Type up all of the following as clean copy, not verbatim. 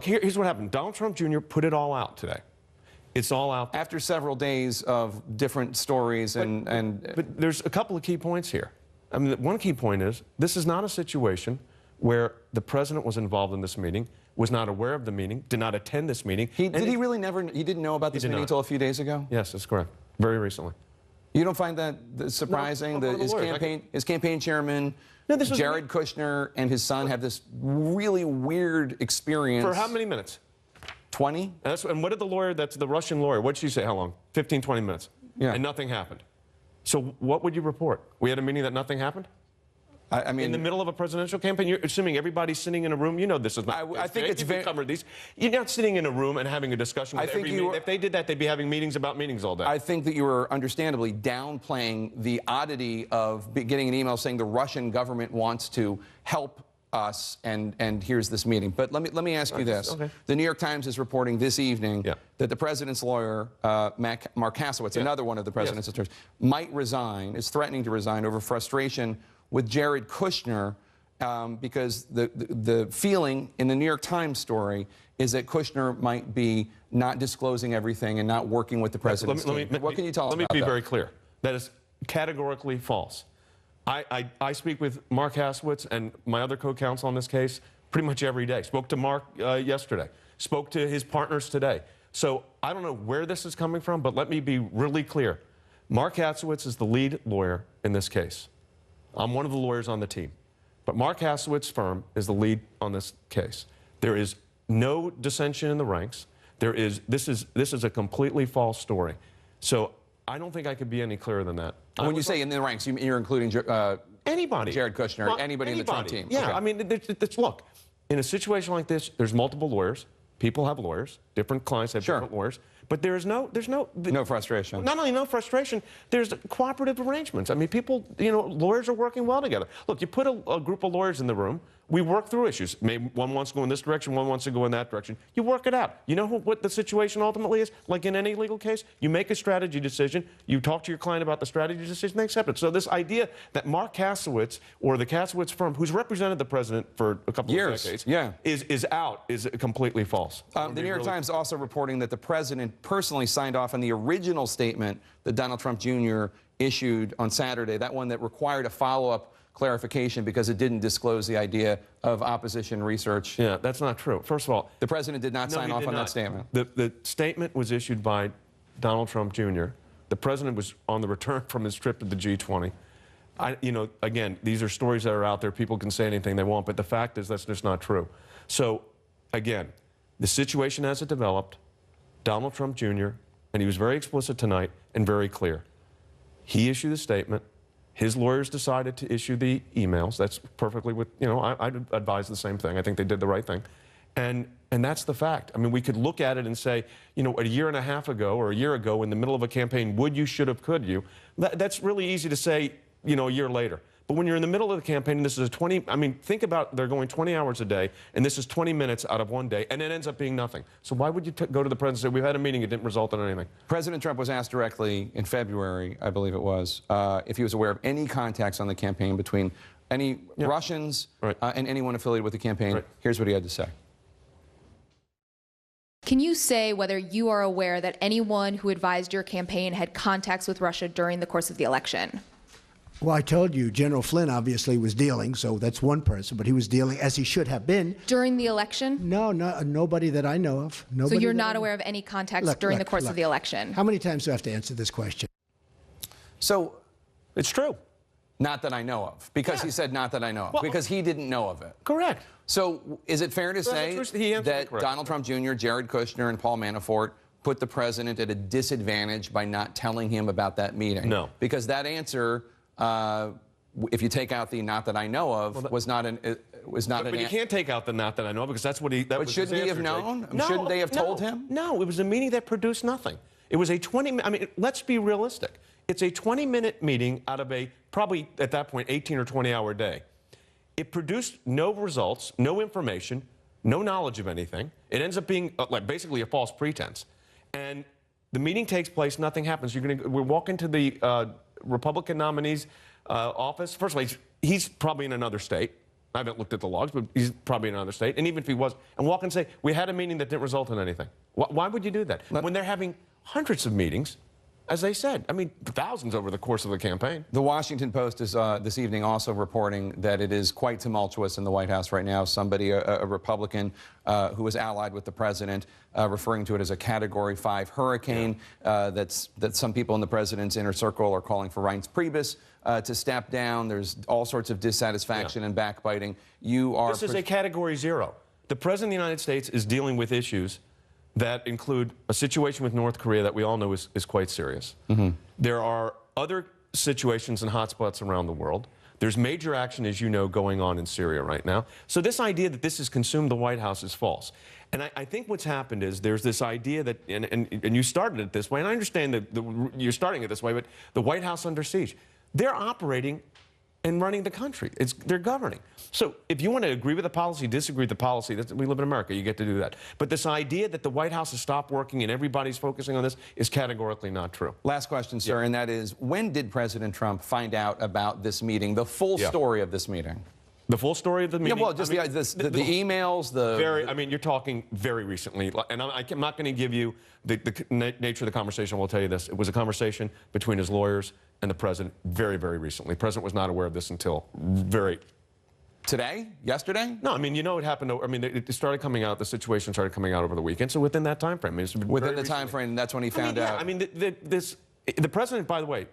Here's what happened. Donald Trump Jr. put it all out today. It's all out there. After several days of different stories But there's a couple of key points here. I mean, one key point is this is not a situation where the president was involved in this meeting, was not aware of the meeting, did not attend this meeting. He didn't know about this meeting until a few days ago? Yes, that's correct. Very recently. You don't find that surprising? No, his campaign chairman, Jared Kushner, and his son have this really weird experience. For how many minutes? 20? And what did the lawyer, that's the Russian lawyer, what did she say, how long? 15, 20 minutes. Yeah. And nothing happened. So what would you report? We had a meeting that nothing happened? I mean, in the middle of a presidential campaign, you're assuming everybody's sitting in a room. You know this is not. I think it's very. Covered these. You're not sitting in a room and having a discussion. With if they did that, they'd be having meetings about meetings all day. I think that you were understandably downplaying the oddity of getting an email saying the Russian government wants to help us, and here's this meeting. But let me ask you this: The New York Times is reporting this evening that the president's lawyer, Mark Kasowitz, another one of the president's attorneys, might resign, is threatening to resign over frustration with Jared Kushner, because the feeling in the New York Times story is that Kushner might be not disclosing everything and not working with the president's team. What can you tell us about that? Let me be very clear. That is categorically false. I speak with Mark Kasowitz and my other co-counsel on this case pretty much every day. Spoke to Mark yesterday. Spoke to his partners today. So I don't know where this is coming from, but let me be really clear. Mark Kasowitz is the lead lawyer in this case. I'm one of the lawyers on the team. But Mark Kasowitz's firm is the lead on this case. There is no dissension in the ranks. This is a completely false story. So I don't think I could be any clearer than that. When you say in the ranks, you're including anybody. Jared Kushner, anybody in the Trump team. Yeah, I mean, look, in a situation like this, there's multiple lawyers. People have lawyers. Different clients have different lawyers. But there's no frustration. Not only no frustration, there's cooperative arrangements. I mean, people, lawyers are working well together. Look, you put a group of lawyers in the room, we work through issues. Maybe one wants to go in this direction, one wants to go in that direction. You work it out. You know what the situation ultimately is? Like in any legal case, you make a strategy decision, you talk to your client about the strategy decision, they accept it. So this idea that Mark Kasowitz or the Kasowitz firm, who's represented the president for a couple of decades, is completely false. The New York Times also reporting that the president personally signed off on the original statement that Donald Trump Jr. issued on Saturday, that one that required a follow-up clarification because it didn't disclose the idea of opposition research. Yeah, that's not true. First of all, the president did not sign off on that statement. The statement was issued by Donald Trump Jr. The president was on the return from his trip to the G20. Again, these are stories that are out there. People can say anything they want, but the fact is that's just not true. So, again, the situation as it developed, Donald Trump Jr., and he was very explicit tonight and very clear. He issued a statement. His lawyers decided to issue the emails. That's perfectly what, I'd advise the same thing. I think they did the right thing. And that's the fact. I mean, we could look at it and say, a year and a half ago or a year ago in the middle of a campaign, would you, should have, could you? That's really easy to say, a year later. But when you're in the middle of the campaign, and this is think about they're going 20 hours a day, and this is 20 minutes out of one day, and it ends up being nothing. So why would you go to the president and say, we've had a meeting, it didn't result in anything? President Trump was asked directly in February, I believe it was, if he was aware of any contacts on the campaign between any Russians and anyone affiliated with the campaign. Here's what he had to say. Can you say whether you are aware that anyone who advised your campaign had contacts with Russia during the course of the election? Well, I told you, General Flynn obviously was dealing, so that's one person, but he was dealing as he should have been. During the election? No, nobody that I know of. Nobody. So you're not aware of any contacts during the course of the election? How many times do I have to answer this question? So, it's true. Not that I know of. Because he said not that I know of. Because he didn't know of it. Correct. So, is it fair to say that Donald Trump Jr., Jared Kushner, and Paul Manafort put the president at a disadvantage by not telling him about that meeting? No. Because that answer, if you take out the "not that I know of," was not an. But you can't take out the "not that I know" because that's what he. But shouldn't he have known? No, shouldn't they have told him? No, it was a meeting that produced nothing. It was a 20. I mean, let's be realistic. It's a 20-minute meeting out of a probably at that point 18 or 20-hour day. It produced no results, no information, no knowledge of anything. It ends up being like basically a false pretense. And the meeting takes place, nothing happens. We walk into the Republican nominee's office. First of all, he's probably in another state. I haven't looked at the logs, but he's probably in another state. And even if he was, and walk and say, we had a meeting that didn't result in anything. Why would you do that? When they're having hundreds of meetings, as they said, I mean, thousands over the course of the campaign. The Washington Post is this evening also reporting that it is quite tumultuous in the White House right now. Somebody, a Republican who is allied with the president, referring to it as a Category 5 hurricane. That some people in the president's inner circle are calling for Reince Priebus to step down. There's all sorts of dissatisfaction and backbiting. This is a Category 0. The president of the United States is dealing with issues that include a situation with North Korea that we all know is quite serious. There are other situations and hotspots around the world. There's major action, as you know, going on in Syria right now. So this idea that this has consumed the White House is false. And I think what's happened is there's this idea that, and you started it this way, and I understand that you're starting it this way, but the White House under siege, they're operating and running the country. They're governing. So if you want to agree with the policy, disagree with the policy, we live in America, you get to do that. But this idea that the White House has stopped working and everybody's focusing on this is categorically not true. Last question, sir, and that is, when did President Trump find out about this meeting, the full story of this meeting? The full story of the meeting? Yeah, well, just the emails, I mean, you're talking very recently, and I'm not going to give you the nature of the conversation. I will tell you this. It was a conversation between his lawyers and the president very, very recently. The president was not aware of this until Today? Yesterday? No, I mean, you know it happened. I mean, it started coming out, the situation started coming out over the weekend, so within that time frame. Within the time frame, that's when he found out. I mean, the president, by the way,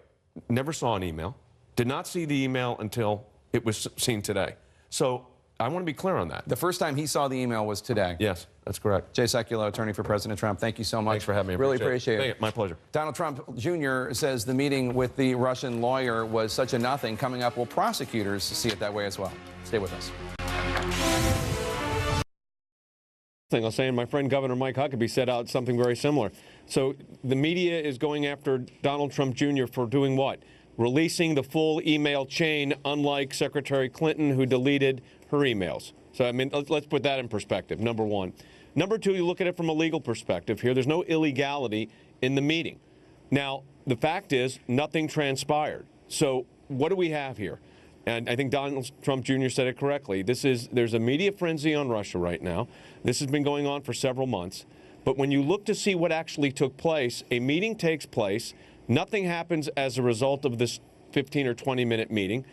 never saw an email, did not see the email until it was seen today. So I want to be clear on that. The first time he saw the email was today. Yes, that's correct. Jay Sekulow, attorney for President Trump, thank you so much. Thanks for having me. Really appreciate it. My pleasure. Donald Trump Jr. says the meeting with the Russian lawyer was such a nothing. Coming up, will prosecutors see it that way as well? Stay with us. I was saying my friend Governor Mike Huckabee said out something very similar. So the media is going after Donald Trump Jr. for doing what? Releasing the full email chain, unlike Secretary Clinton, who deleted her emails. So, I mean, let's put that in perspective, number one. Number two, you look at it from a legal perspective here. There's no illegality in the meeting. Now, the fact is, nothing transpired. So what do we have here? And I think Donald Trump Jr. said it correctly. There's a media frenzy on Russia right now. This has been going on for several months. But when you look to see what actually took place, a meeting takes place. Nothing happens as a result of this 15 or 20-minute meeting.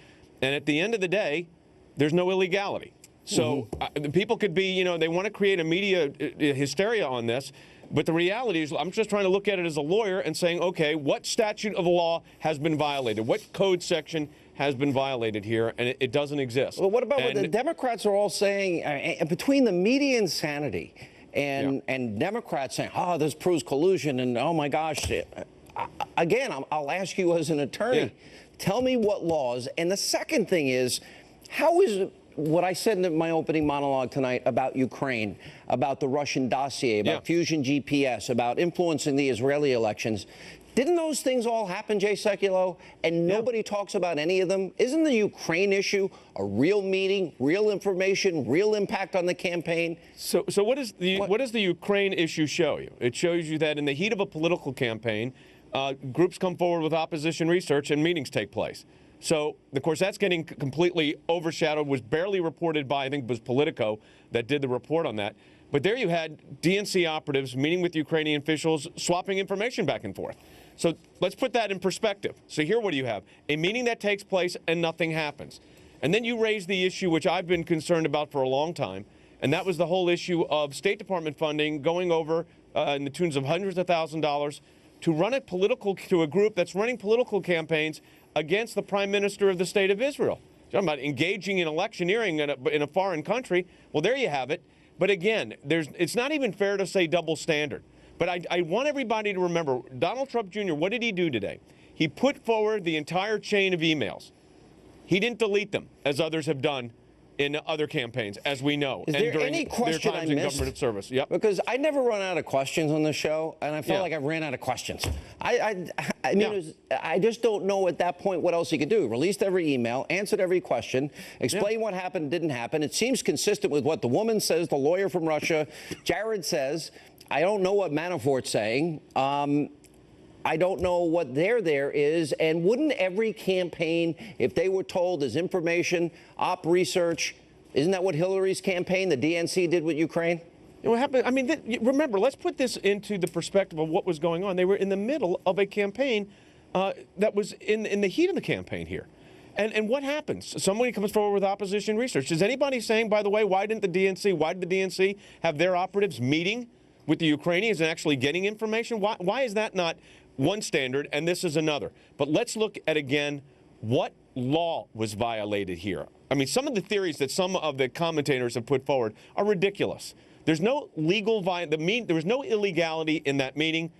And at the end of the day, there's no illegality. So people could be, you know, they want to create a media hysteria on this. But the reality is, I'm just trying to look at it as a lawyer and saying, okay, what statute of the law has been violated? What code section has been violated here? And it doesn't exist. Well, what about what the Democrats are all saying, between the media insanity and Democrats saying, oh, this proves collusion, and oh my gosh. Again, I'll ask you as an attorney, tell me what laws. And the second thing is, how is what I said in my opening monologue tonight about Ukraine, about the Russian dossier, about Fusion GPS, about influencing the Israeli elections, didn't those things all happen, Jay Sekulow, and nobody talks about any of them? Isn't the Ukraine issue a real meeting, real information, real impact on the campaign? So what does the Ukraine issue show you? It shows you that in the heat of a political campaign, groups come forward with opposition research and meetings take place. So, of course, that's getting completely overshadowed, was barely reported by, I think it was Politico that did the report on that. But there you had DNC operatives meeting with Ukrainian officials, swapping information back and forth. So let's put that in perspective. So here what do you have? A meeting that takes place and nothing happens. And then you raise the issue which I've been concerned about for a long time, and that was the whole issue of State Department funding going over in the tunes of hundreds of thousands of dollars to run to a group that's running political campaigns against the Prime Minister of the State of Israel. You're talking about engaging in electioneering in a foreign country. Well, there you have it. But again, it's not even fair to say double standard. But I want everybody to remember, Donald Trump Jr., what did he do today? He put forward the entire chain of emails. He didn't delete them, as others have done in other campaigans, as we know. Is there any question I missed? Government service. Yep. Because I never run out of questions on the show, and I felt like I ran out of questions. I mean, I just don't know at that point what else he could do. Released every email, answered every question, explained what happened, didn't happen. It seems consistent with what the woman says, the lawyer from Russia, Jared says. I don't know what Manafort's saying. I don't know what there is. And wouldn't every campaign, if they were told there's information, op research, Isn't that what Hillary's campaign, the DNC, did with Ukraine? What happened? I mean, remember, let's put this into the perspective of what was going on. They were in the middle of a campaign that was in the heat of the campaign here. And what happens? Somebody comes forward with opposition research. Is anybody saying, by the way, why did the DNC have their operatives meeting with the Ukrainians and actually getting information? Why is that not one standard and this is another? But let's look at, again, what law was violated here. I mean, some of the theories that some of the commentators have put forward are ridiculous. There's no there was no illegality in that meeting.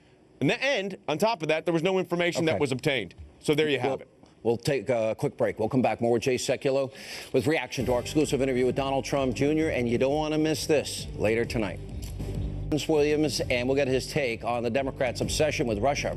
In the end, on top of that, there was no information that was obtained. So there you have it. We'll take a quick break. We'll come back more with Jay Sekulow with reaction to our exclusive interview with Donald Trump Jr. And you don't want to miss this later tonight. Williams, and we'll get his take on the Democrats' obsession with Russia.